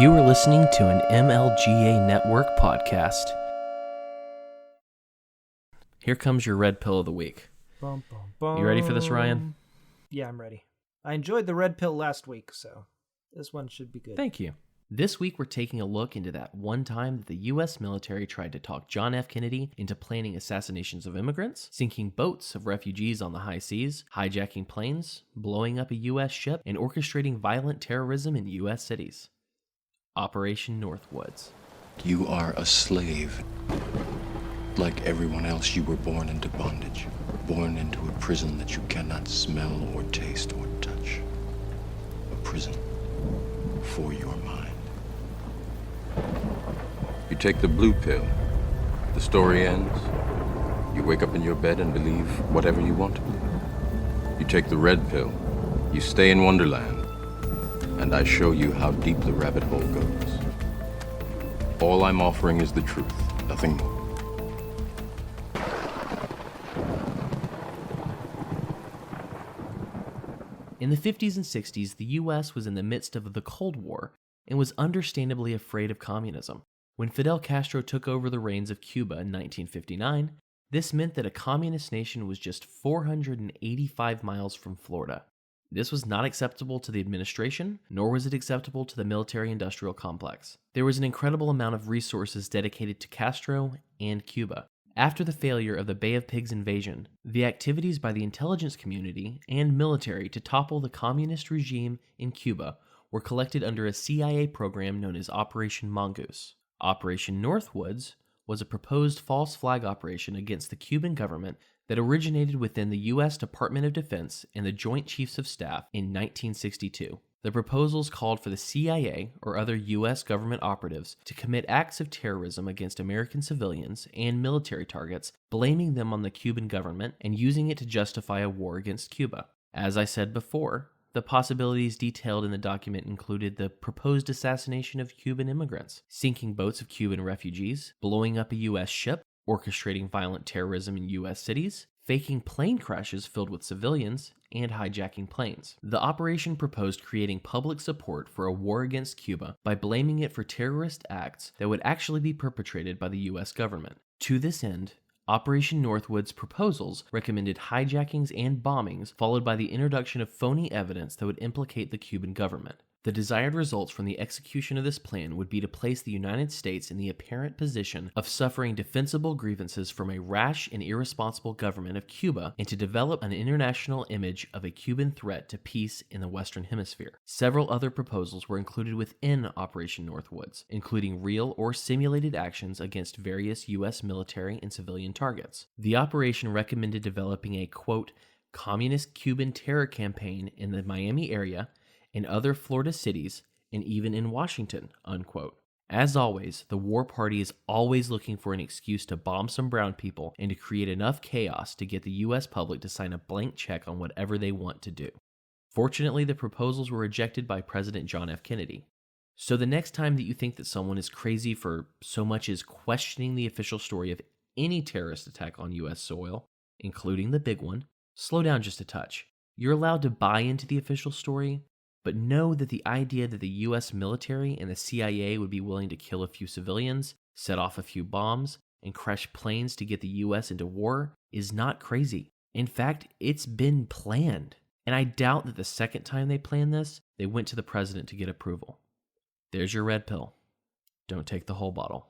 You are listening to an MLGA Network podcast. Here comes your red pill of the week. Bum, bum, bum. You ready for this, Ryan? Yeah, I'm ready. I enjoyed the red pill last week, so this one should be good. Thank you. This week we're taking a look into that one time that the U.S. military tried to talk John F. Kennedy into planning assassinations of immigrants, sinking boats of refugees on the high seas, hijacking planes, blowing up a U.S. ship, and orchestrating violent terrorism in U.S. cities. Operation Northwoods. You are a slave. Like everyone else, you were born into bondage. Born into a prison that you cannot smell or taste or touch. A prison for your mind. You take the blue pill. The story ends. You wake up in your bed and believe whatever you want to believe. You take the red pill. You stay in Wonderland. And I show you how deep the rabbit hole goes. All I'm offering is the truth, nothing more. In the 50s and 60s, the U.S. was in the midst of the Cold War and was understandably afraid of communism. When Fidel Castro took over the reins of Cuba in 1959, this meant that a communist nation was just 485 miles from Florida. This was not acceptable to the administration, nor was it acceptable to the military-industrial complex. There was an incredible amount of resources dedicated to Castro and Cuba. After the failure of the Bay of Pigs invasion, the activities by the intelligence community and military to topple the communist regime in Cuba were collected under a CIA program known as Operation Mongoose. Operation Northwoods was a proposed false flag operation against the Cuban government that originated within the U.S. Department of Defense and the Joint Chiefs of Staff in 1962. The proposals called for the CIA or other U.S. government operatives to commit acts of terrorism against American civilians and military targets, blaming them on the Cuban government and using it to justify a war against Cuba. As I said before, the possibilities detailed in the document included the proposed assassination of Cuban immigrants, sinking boats of Cuban refugees, blowing up a U.S. ship, orchestrating violent terrorism in U.S. cities, faking plane crashes filled with civilians, and hijacking planes. The operation proposed creating public support for a war against Cuba by blaming it for terrorist acts that would actually be perpetrated by the U.S. government. To this end, Operation Northwoods proposals recommended hijackings and bombings, followed by the introduction of phony evidence that would implicate the Cuban government. The desired results from the execution of this plan would be to place the United States in the apparent position of suffering defensible grievances from a rash and irresponsible government of Cuba and to develop an international image of a Cuban threat to peace in the Western Hemisphere. Several other proposals were included within Operation Northwoods, including real or simulated actions against various U.S. military and civilian targets. The operation recommended developing a, quote, communist Cuban terror campaign in the Miami area, in other Florida cities, and even in Washington, unquote. As always, the war party is always looking for an excuse to bomb some brown people and to create enough chaos to get the U.S. public to sign a blank check on whatever they want to do. Fortunately, the proposals were rejected by President John F. Kennedy. So the next time that you think that someone is crazy for so much as questioning the official story of any terrorist attack on U.S. soil, including the big one, slow down just a touch. You're allowed to buy into the official story, but know that the idea that the U.S. military and the CIA would be willing to kill a few civilians, set off a few bombs, and crash planes to get the U.S. into war is not crazy. In fact, it's been planned. And I doubt that the second time they planned this, they went to the president to get approval. There's your red pill. Don't take the whole bottle.